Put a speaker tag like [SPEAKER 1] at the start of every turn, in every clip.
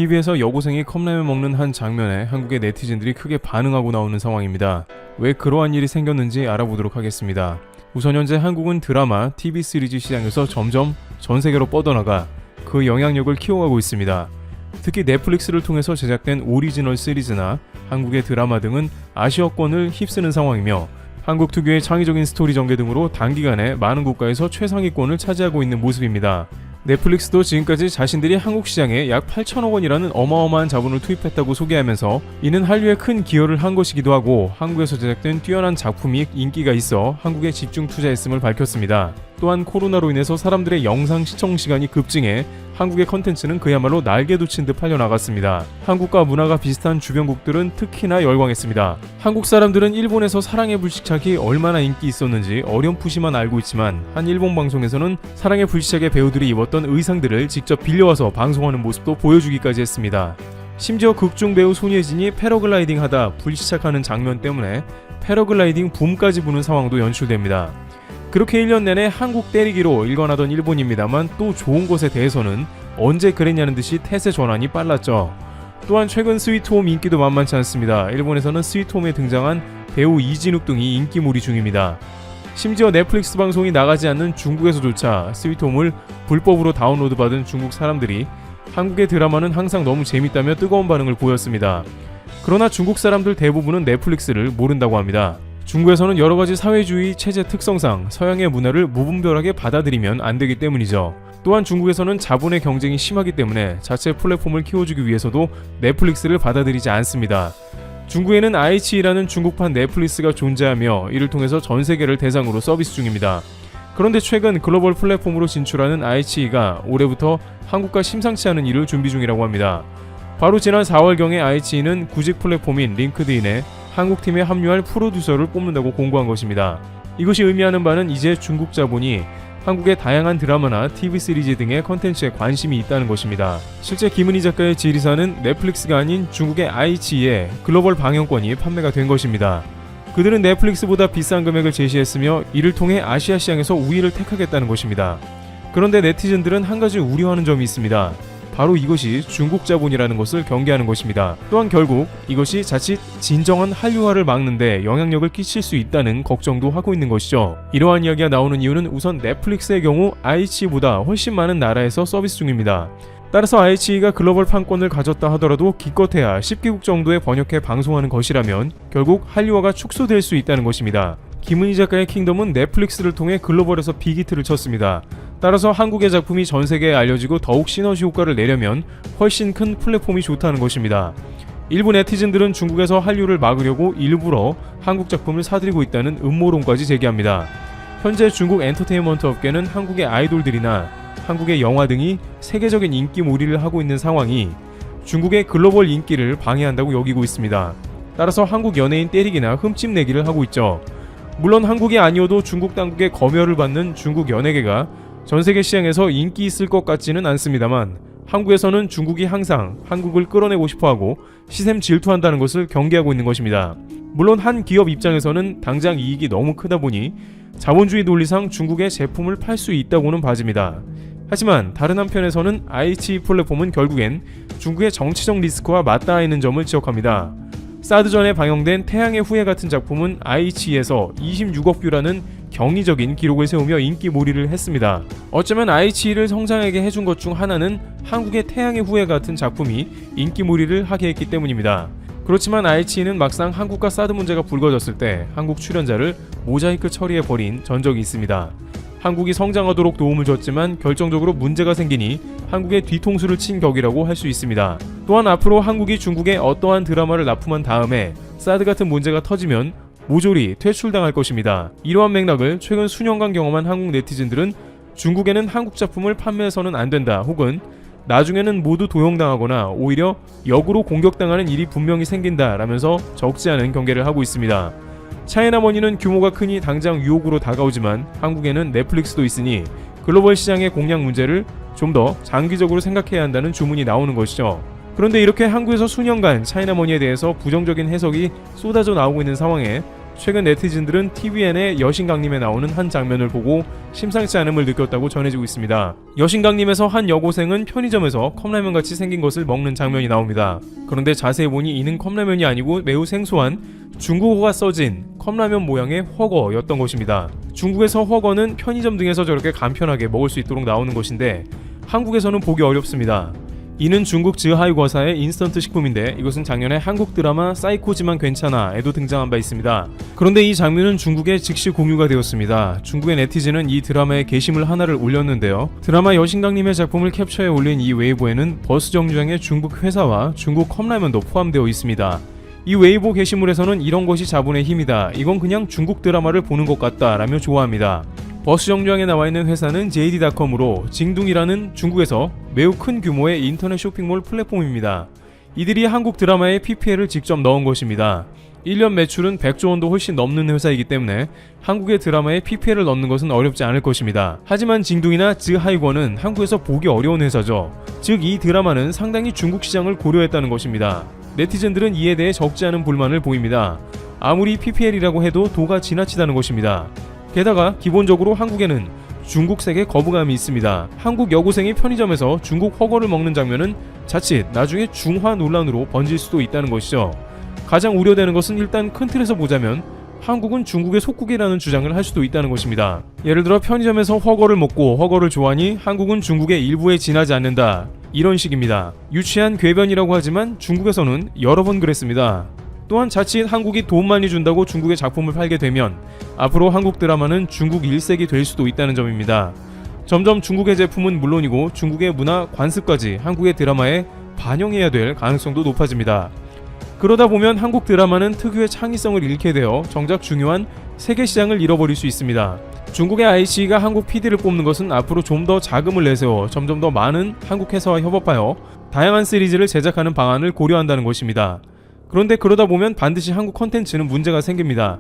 [SPEAKER 1] TV에서 여고생이 컵라면 먹는 한 장면에 한국의 네티즌들이 크게 반응하고 나오는 상황입니다. 왜 그러한 일이 생겼는지 알아보도록 하겠습니다. 우선 현재 한국은 드라마, TV 시리즈 시장에서 점점 전 세계로 뻗어나가 그 영향력을 키워가고 있습니다. 특히 넷플릭스를 통해서 제작된 오리지널 시리즈나 한국의 드라마 등은 아시아권을 휩쓰는 상황이며 한국 특유의 창의적인 스토리 전개 등으로 단기간에 많은 국가에서 최상위권을 차지하고 있는 모습입니다. 넷플릭스도 지금까지 자신들이 한국 시장에 약 8천억 원이라는 어마어마한 자본을 투입했다고 소개하면서 이는 한류에 큰 기여를 한 것이기도 하고 한국에서 제작된 뛰어난 작품이 인기가 있어 한국에 집중 투자했음을 밝혔습니다. 또한 코로나로 인해서 사람들의 영상 시청 시간이 급증해 한국의 컨텐츠는 그야말로 날개도 친 듯 팔려나갔습니다. 한국과 문화가 비슷한 주변국들은 특히나 열광했습니다. 한국 사람들은 일본에서 사랑의 불시착이 얼마나 인기 있었는지 어렴풋이만 알고 있지만 한 일본 방송에서는 사랑의 불시착의 배우들이 입었던 의상들을 직접 빌려와서 방송하는 모습도 보여주기까지 했습니다. 심지어 극중 배우 손예진이 패러글라이딩 하다 불시착하는 장면 때문에 패러글라이딩 붐까지 부는 상황도 연출됩니다. 그렇게 1년 내내 한국 때리기로 일관하던 일본입니다만 또 좋은 것에 대해서는 언제 그랬냐는 듯이 태세 전환이 빨랐죠. 또한 최근 스위트홈 인기도 만만치 않습니다. 일본에서는 스위트홈에 등장한 배우 이진욱 등이 인기몰이 중입니다. 심지어 넷플릭스 방송이 나가지 않는 중국에서조차 스위트홈을 불법으로 다운로드 받은 중국 사람들이 한국의 드라마는 항상 너무 재밌다며 뜨거운 반응을 보였습니다. 그러나 중국 사람들 대부분은 넷플릭스를 모른다고 합니다. 중국에서는 여러가지 사회주의 체제 특성상 서양의 문화를 무분별하게 받아들이면 안되기 때문이죠. 또한 중국에서는 자본의 경쟁이 심하기 때문에 자체 플랫폼을 키워주기 위해서도 넷플릭스를 받아들이지 않습니다. 중국에는 iQIY라는 중국판 넷플릭스가 존재하며 이를 통해서 전세계를 대상으로 서비스 중입니다. 그런데 최근 글로벌 플랫폼으로 진출하는 iQIY가 올해부터 한국과 심상치 않은 일을 준비 중이라고 합니다. 바로 지난 4월경에 iQIY는 구직 플랫폼인 링크드인에 한국팀에 합류할 프로듀서를 뽑는다고 공고한 것입니다. 이것이 의미하는 바는 이제 중국 자본이 한국의 다양한 드라마나 TV 시리즈 등의 컨텐츠에 관심이 있다는 것입니다. 실제 김은희 작가의 지리사는 넷플릭스가 아닌 중국의 iQIY의 글로벌 방영권이 판매가 된 것입니다. 그들은 넷플릭스보다 비싼 금액을 제시했으며 이를 통해 아시아 시장에서 우위를 택하겠다는 것입니다. 그런데 네티즌들은 한 가지 우려하는 점이 있습니다. 바로 이것이 중국 자본이라는 것을 경계하는 것입니다. 또한 결국 이것이 자칫 진정한 한류화를 막는데 영향력을 끼칠 수 있다는 걱정도 하고 있는 것이죠. 이러한 이야기가 나오는 이유는 우선 넷플릭스의 경우 iQIY보다 훨씬 많은 나라에서 서비스 중입니다. 따라서 iQIY가 글로벌 판권을 가졌다 하더라도 기껏해야 10개국 정도에 번역해 방송하는 것이라면 결국 한류화가 축소될 수 있다는 것입니다. 김은희 작가의 킹덤은 넷플릭스를 통해 글로벌에서 빅히트를 쳤습니다. 따라서 한국의 작품이 전세계에 알려지고 더욱 시너지 효과를 내려면 훨씬 큰 플랫폼이 좋다는 것입니다. 일부 네티즌들은 중국에서 한류를 막으려고 일부러 한국 작품을 사들이고 있다는 음모론까지 제기합니다. 현재 중국 엔터테인먼트 업계는 한국의 아이돌들이나 한국의 영화 등이 세계적인 인기몰이를 하고 있는 상황이 중국의 글로벌 인기를 방해한다고 여기고 있습니다. 따라서 한국 연예인 때리기나 흠집내기를 하고 있죠. 물론 한국이 아니어도 중국 당국의 검열을 받는 중국 연예계가 전세계 시장에서 인기 있을 것 같지는 않습니다만 한국에서는 중국이 항상 한국을 끌어내고 싶어하고 시샘 질투한다는 것을 경계하고 있는 것입니다. 물론 한 기업 입장에서는 당장 이익이 너무 크다 보니 자본주의 논리상 중국의 제품을 팔 수 있다고는 봐집니다. 하지만 다른 한편에서는 iQIY 플랫폼은 결국엔 중국의 정치적 리스크와 맞닿아 있는 점을 지적합니다. 사드 전에 방영된 태양의 후예 같은 작품은 iQIY에서 26억 뷰라는 경이적인 기록을 세우며 인기몰이를 했습니다. 어쩌면 iQIY를 성장하게 해준 것 중 하나는 한국의 태양의 후예 같은 작품이 인기몰이를 하게 했기 때문입니다. 그렇지만 iQIY는 막상 한국과 사드 문제가 불거졌을 때 한국 출연자를 모자이크 처리해버린 전적이 있습니다. 한국이 성장하도록 도움을 줬지만 결정적으로 문제가 생기니 한국의 뒤통수를 친 격이라고 할 수 있습니다. 또한 앞으로 한국이 중국에 어떠한 드라마를 납품한 다음에 사드 같은 문제가 터지면 모조리 퇴출당할 것입니다. 이러한 맥락을 최근 수년간 경험한 한국 네티즌들은 중국에는 한국 작품을 판매해서는 안 된다 혹은 나중에는 모두 도용당하거나 오히려 역으로 공격당하는 일이 분명히 생긴다 라면서 적지 않은 경계를 하고 있습니다. 차이나머니는 규모가 크니 당장 유혹으로 다가오지만 한국에는 넷플릭스도 있으니 글로벌 시장의 공략 문제를 좀 더 장기적으로 생각해야 한다는 주문이 나오는 것이죠. 그런데 이렇게 한국에서 수년간 차이나머니에 대해서 부정적인 해석이 쏟아져 나오고 있는 상황에 최근 네티즌들은 TVN의 여신강림에 나오는 한 장면을 보고 심상치 않음을 느꼈다고 전해지고 있습니다. 여신강림에서 한 여고생은 편의점에서 컵라면같이 생긴 것을 먹는 장면이 나옵니다. 그런데 자세히 보니 이는 컵라면이 아니고 매우 생소한 중국어가 써진 컵라면 모양의 훠궈였던 것입니다. 중국에서 훠궈는 편의점 등에서 저렇게 간편하게 먹을 수 있도록 나오는 것인데 한국에서는 보기 어렵습니다. 이는 중국 즈하이궈사의 인스턴트 식품인데 이것은 작년에 한국 드라마 사이코지만 괜찮아에도 등장한 바 있습니다. 그런데 이 장면은 중국에 즉시 공유가 되었습니다. 중국의 네티즌은 이 드라마의 게시물 하나를 올렸는데요. 드라마 여신강림의 작품을 캡처해 올린 이 웨이보에는 버스 정류장의 중국 회사와 중국 컵라면도 포함되어 있습니다. 이 웨이보 게시물에서는 이런 것이 자본의 힘이다. 이건 그냥 중국 드라마를 보는 것 같다 라며 좋아합니다. 버스 정류장에 나와 있는 회사는 JD.com으로 징둥이라는 중국에서 매우 큰 규모의 인터넷 쇼핑몰 플랫폼입니다. 이들이 한국 드라마에 PPL을 직접 넣은 것입니다. 1년 매출은 100조 원도 훨씬 넘는 회사이기 때문에 한국의 드라마에 PPL을 넣는 것은 어렵지 않을 것입니다. 하지만 징둥이나 즈하이궈는 한국에서 보기 어려운 회사죠. 즉 이 드라마는 상당히 중국 시장을 고려했다는 것입니다. 네티즌들은 이에 대해 적지 않은 불만을 보입니다. 아무리 PPL이라고 해도 도가 지나치다는 것입니다. 게다가 기본적으로 한국에는 중국색의 거부감이 있습니다. 한국 여고생이 편의점에서 중국 훠궈를 먹는 장면은 자칫 나중에 중화 논란으로 번질 수도 있다는 것이죠. 가장 우려되는 것은 일단 큰 틀에서 보자면 한국은 중국의 속국이라는 주장을 할 수도 있다는 것입니다. 예를 들어 편의점에서 훠궈를 먹고 훠궈를 좋아하니 한국은 중국의 일부에 지나지 않는다. 이런 식입니다. 유치한 궤변이라고 하지만 중국에서는 여러 번 그랬습니다. 또한 자칫 한국이 돈 많이 준다고 중국의 작품을 팔게 되면 앞으로 한국 드라마는 중국 일색이 될 수도 있다는 점입니다. 점점 중국의 제품은 물론이고 중국의 문화 관습까지 한국의 드라마에 반영해야 될 가능성도 높아집니다. 그러다 보면 한국 드라마는 특유의 창의성을 잃게 되어 정작 중요한 세계 시장을 잃어버릴 수 있습니다. 중국의 IC가 한국 PD를 뽑는 것은 앞으로 좀 더 자금을 내세워 점점 더 많은 한국 회사와 협업하여 다양한 시리즈를 제작하는 방안을 고려한다는 것입니다. 그런데 그러다 보면 반드시 한국 콘텐츠는 문제가 생깁니다.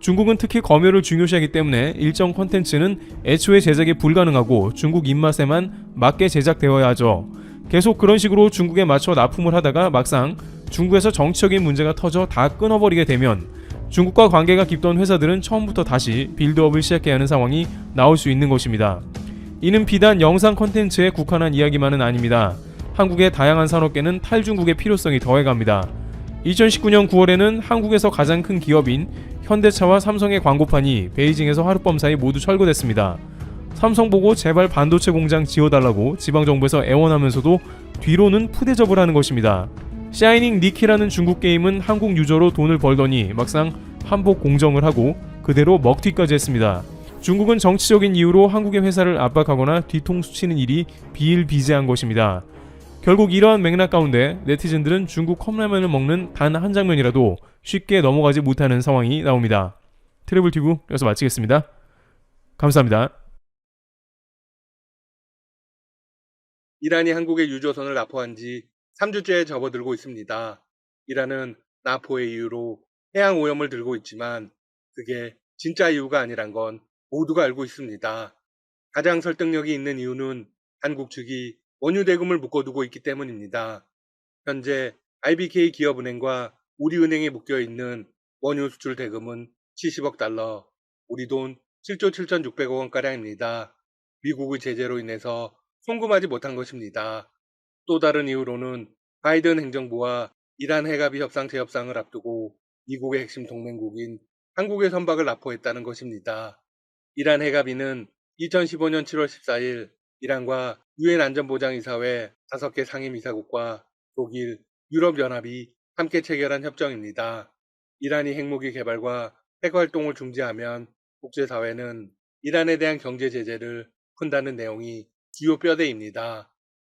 [SPEAKER 1] 중국은 특히 검열을 중요시하기 때문에 일정 콘텐츠는 애초에 제작이 불가능하고 중국 입맛에만 맞게 제작되어야 하죠. 계속 그런 식으로 중국에 맞춰 납품을 하다가 막상 중국에서 정치적인 문제가 터져 다 끊어버리게 되면 중국과 관계가 깊던 회사들은 처음부터 다시 빌드업을 시작해야 하는 상황이 나올 수 있는 것입니다. 이는 비단 영상 콘텐츠에 국한한 이야기만은 아닙니다. 한국의 다양한 산업계는 탈중국의 필요성이 더해갑니다. 2019년 9월에는 한국에서 가장 큰 기업인 현대차와 삼성의 광고판이 베이징에서 하룻밤 사이 모두 철거됐습니다. 삼성 보고 제발 반도체 공장 지어달라고 지방정부에서 애원하면서도 뒤로는 푸대접을 하는 것입니다. 샤이닝 니키라는 중국 게임은 한국 유저로 돈을 벌더니 막상 한복 공정을 하고 그대로 먹튀까지 했습니다. 중국은 정치적인 이유로 한국의 회사를 압박하거나 뒤통수 치는 일이 비일비재한 것입니다. 결국 이러한 맥락 가운데 네티즌들은 중국 컵라면을 먹는 단 한 장면이라도 쉽게 넘어가지 못하는 상황이 나옵니다. 트래블튜브 여기서 마치겠습니다. 감사합니다.
[SPEAKER 2] 이란이 한국의 유조선을 납포한 지 3주째 접어들고 있습니다. 이란은 납포의 이유로 해양 오염을 들고 있지만 그게 진짜 이유가 아니란 건 모두가 알고 있습니다. 가장 설득력이 있는 이유는 한국 측이 원유 대금을 묶어두고 있기 때문입니다. 현재 IBK 기업은행과 우리은행에 묶여있는 원유 수출 대금은 70억 달러, 우리 돈 7조 7,600억 원가량입니다. 미국의 제재로 인해서 송금하지 못한 것입니다. 또 다른 이유로는 바이든 행정부와 이란 해가비 협상 재협상을 앞두고 미국의 핵심 동맹국인 한국의 선박을 납포했다는 것입니다. 이란 해가비는 2015년 7월 14일 이란과 유엔 안전보장이사회 5개 상임이사국과 독일, 유럽연합이 함께 체결한 협정입니다. 이란이 핵무기 개발과 핵활동을 중지하면 국제사회는 이란에 대한 경제 제재를 푼다는 내용이 주요 뼈대입니다.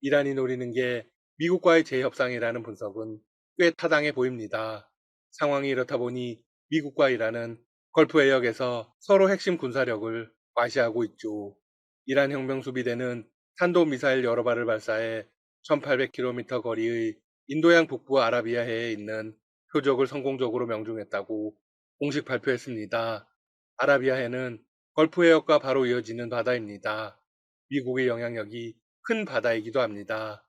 [SPEAKER 2] 이란이 노리는 게 미국과의 재협상이라는 분석은 꽤 타당해 보입니다. 상황이 이렇다 보니 미국과 이란은 걸프 해역에서 서로 핵심 군사력을 과시하고 있죠. 이란 혁명수비대는 탄도미사일 여러 발을 발사해 1800km 거리의 인도양 북부 아라비아해에 있는 표적을 성공적으로 명중했다고 공식 발표했습니다. 아라비아해는 걸프 해역과 바로 이어지는 바다입니다. 미국의 영향력이 큰 바다이기도 합니다.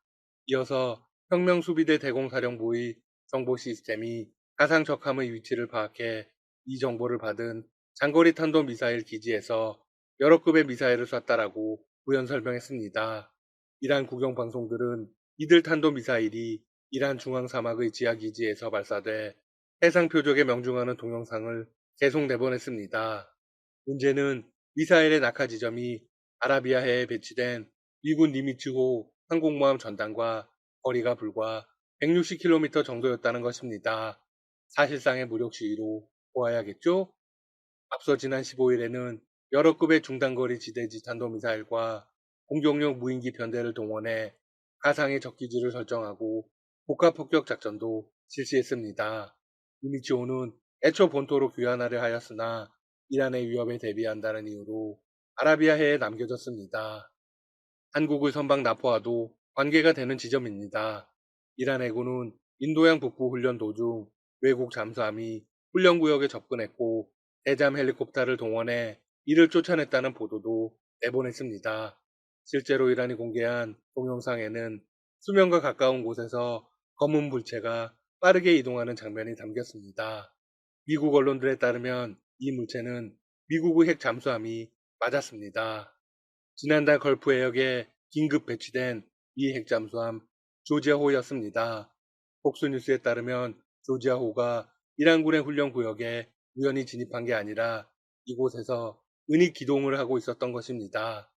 [SPEAKER 2] 이어서 혁명수비대 대공사령부의 정보 시스템이 가상 적함의 위치를 파악해 이 정보를 받은 장거리 탄도미사일 기지에서 여러 급의 미사일을 쐈다라고 부연 설명했습니다. 이란 국영 방송들은 이들 탄도미사일이 이란 중앙 사막의 지하 기지에서 발사돼 해상 표적에 명중하는 동영상을 계속 내보냈습니다. 문제는 미사일의 낙하 지점이 아라비아해에 배치된 미군 니미츠호 항공모함 전단과 거리가 불과 160km 정도였다는 것입니다. 사실상의 무력 시위로 보아야겠죠? 앞서 지난 15일에는 여러 급의 중단거리 지대지 탄도미사일과 공격용 무인기 편대를 동원해 가상의 적기지를 설정하고 복합폭격 작전도 실시했습니다. 니미츠호는 애초 본토로 귀환하려 하였으나 이란의 위협에 대비한다는 이유로 아라비아해에 남겨졌습니다. 한국의 선박 나포와도 관계가 되는 지점입니다. 이란 해군은 인도양 북부 훈련 도중 외국 잠수함이 훈련구역에 접근했고 대잠 헬리콥터를 동원해 이를 쫓아냈다는 보도도 내보냈습니다. 실제로 이란이 공개한 동영상에는 수면과 가까운 곳에서 검은 물체가 빠르게 이동하는 장면이 담겼습니다. 미국 언론들에 따르면 이 물체는 미국의 핵 잠수함이 맞았습니다. 지난달 걸프 해역에 긴급 배치된 이 핵잠수함 조지아호였습니다. 폭스뉴스에 따르면 조지아호가 이란군의 훈련 구역에 우연히 진입한 게 아니라 이곳에서 은닉 기동을 하고 있었던 것입니다.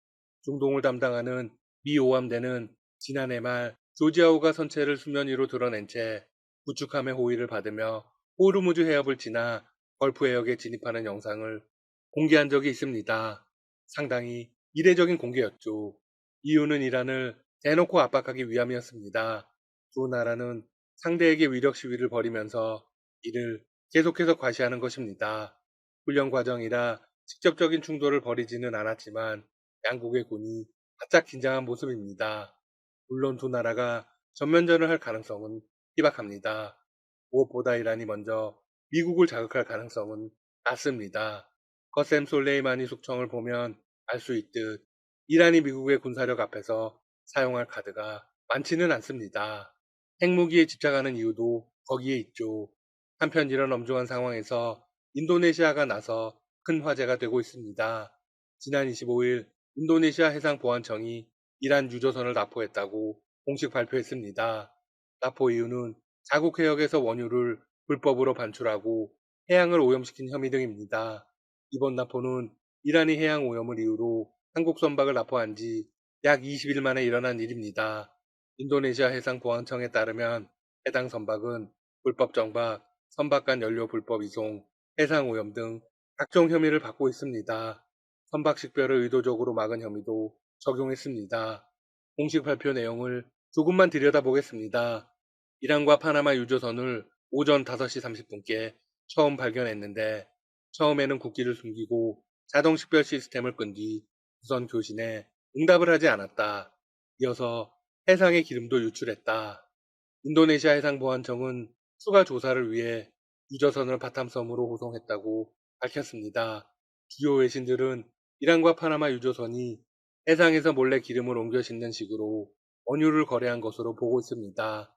[SPEAKER 2] 중동을 담당하는 미 오함대는 지난해 말 조지아호가 선체를 수면 위로 드러낸 채 구축함의 호위를 받으며 호르무즈 해협을 지나 걸프 해역에 진입하는 영상을 공개한 적이 있습니다. 상당히 이례적인 공개였죠. 이유는 이란을 대놓고 압박하기 위함이었습니다. 두 나라는 상대에게 위력 시위를 벌이면서 이를 계속해서 과시하는 것입니다. 훈련 과정이라 직접적인 충돌을 벌이지는 않았지만 양국의 군이 바짝 긴장한 모습입니다. 물론 두 나라가 전면전을 할 가능성은 희박합니다. 무엇보다 이란이 먼저 미국을 자극할 가능성은 낮습니다. 거셈 솔레이마니 숙청을 보면 알 수 있듯 이란이 미국의 군사력 앞에서 사용할 카드가 많지는 않습니다. 핵무기에 집착하는 이유도 거기에 있죠. 한편 이런 엄중한 상황에서 인도네시아가 나서 큰 화제가 되고 있습니다. 지난 25일 인도네시아 해상보안청이 이란 유조선을 납포했다고 공식 발표했습니다. 납포 이유는 자국 해역에서 원유를 불법으로 반출하고 해양을 오염시킨 혐의 등입니다. 이번 납포는 이란이 해양 오염을 이유로 한국 선박을 납포한 지 약 20일 만에 일어난 일입니다. 인도네시아 해상보안청에 따르면 해당 선박은 불법 정박, 선박 간 연료 불법 이송, 해상 오염 등 각종 혐의를 받고 있습니다. 선박 식별을 의도적으로 막은 혐의도 적용했습니다. 공식 발표 내용을 조금만 들여다보겠습니다. 이란과 파나마 유조선을 오전 5시 30분께 처음 발견했는데 처음에는 국기를 숨기고 자동 식별 시스템을 끈 뒤 우선 교신에 응답을 하지 않았다. 이어서 해상에 기름도 유출했다. 인도네시아 해상보안청은 추가 조사를 위해 유조선을 바탐섬으로 호송했다고 밝혔습니다. 주요 외신들은 이란과 파나마 유조선이 해상에서 몰래 기름을 옮겨 싣는 식으로 원유를 거래한 것으로 보고 있습니다.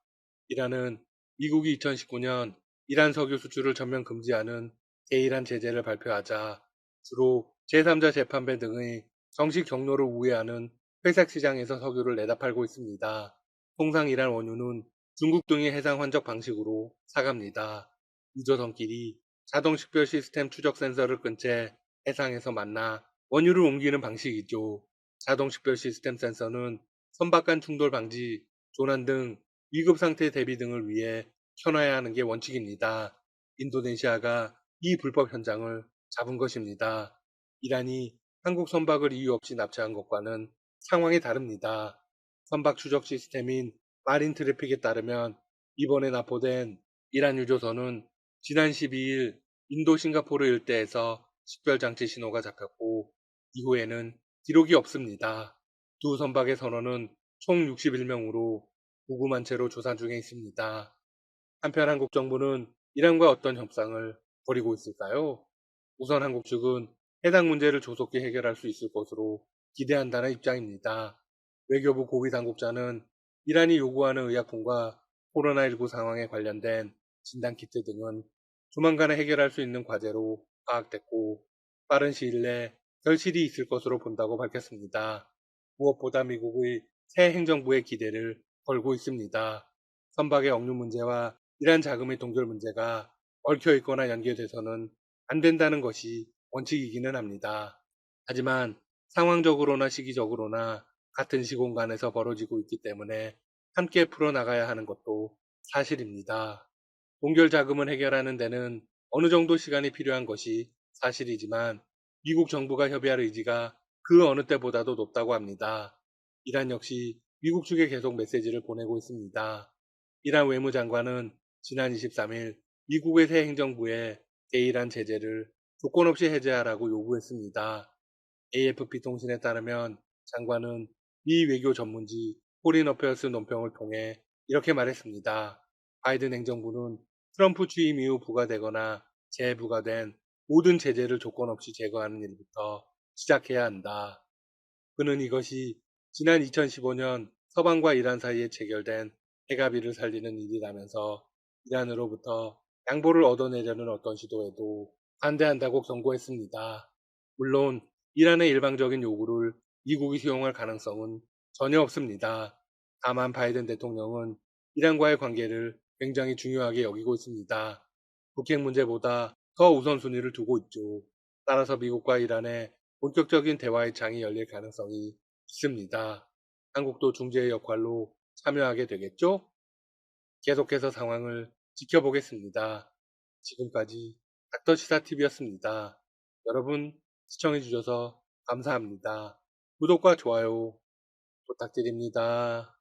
[SPEAKER 2] 이란은 미국이 2019년 이란 석유 수출을 전면 금지하는 대이란 제재를 발표하자 주로 제3자 재판배 등의 정식 경로를 우회하는 회색 시장에서 석유를 내다 팔고 있습니다. 통상 이란 원유는 중국 등의 해상 환적 방식으로 사갑니다. 유조선끼리 자동 식별 시스템 추적 센서를 끈 채 해상에서 만나 원유를 옮기는 방식이죠. 자동 식별 시스템 센서는 선박 간 충돌 방지, 조난 등 위급 상태 대비 등을 위해 켜놔야 하는 게 원칙입니다. 인도네시아가 이 불법 현장을 잡은 것입니다. 이란이 한국 선박을 이유 없이 납치한 것과는 상황이 다릅니다. 선박 추적 시스템인 마린 트래픽에 따르면 이번에 납포된 이란 유조선은 지난 12일 인도 싱가포르 일대에서 식별장치 신호가 잡혔고 이후에는 기록이 없습니다. 두 선박의 선원은 총 61명으로 무구만 채로 조사 중에 있습니다. 한편 한국 정부는 이란과 어떤 협상을 벌이고 있을까요? 우선 한국 측은 해당 문제를 조속히 해결할 수 있을 것으로 기대한다는 입장입니다. 외교부 고위 당국자는 이란이 요구하는 의약품과 코로나19 상황에 관련된 진단키트 등은 조만간에 해결할 수 있는 과제로 파악됐고 빠른 시일 내 결실이 있을 것으로 본다고 밝혔습니다. 무엇보다 미국의 새 행정부에 기대를 걸고 있습니다. 선박의 억류 문제와 이란 자금의 동결 문제가 얽혀 있거나 연계돼서는 안 된다는 것이 원칙이기는 합니다. 하지만 상황적으로나 시기적으로나 같은 시공간에서 벌어지고 있기 때문에 함께 풀어나가야 하는 것도 사실입니다. 동결 자금을 해결하는 데는 어느 정도 시간이 필요한 것이 사실이지만 미국 정부가 협의할 의지가 그 어느 때보다도 높다고 합니다. 이란 역시 미국 측에 계속 메시지를 보내고 있습니다. 이란 외무장관은 지난 23일 미국의 새 행정부에 대이란 제재를 조건 없이 해제하라고 요구했습니다. AFP 통신에 따르면 장관은 미 외교 전문지 포린 어페어스 논평을 통해 이렇게 말했습니다. 바이든 행정부는 트럼프 취임 이후 부과되거나 재부과된 모든 제재를 조건 없이 제거하는 일부터 시작해야 한다. 그는 이것이 지난 2015년 서방과 이란 사이에 체결된 핵합의를 살리는 일이라면서 이란으로부터 양보를 얻어내려는 어떤 시도에도 반대한다고 경고했습니다. 물론 이란의 일방적인 요구를 미국이 수용할 가능성은 전혀 없습니다. 다만 바이든 대통령은 이란과의 관계를 굉장히 중요하게 여기고 있습니다. 북핵 문제보다 더 우선순위를 두고 있죠. 따라서 미국과 이란의 본격적인 대화의 창이 열릴 가능성이 있습니다. 한국도 중재의 역할로 참여하게 되겠죠? 계속해서 상황을 지켜보겠습니다. 지금까지 닥터시사TV였습니다. 여러분 시청해주셔서 감사합니다. 구독과 좋아요 부탁드립니다.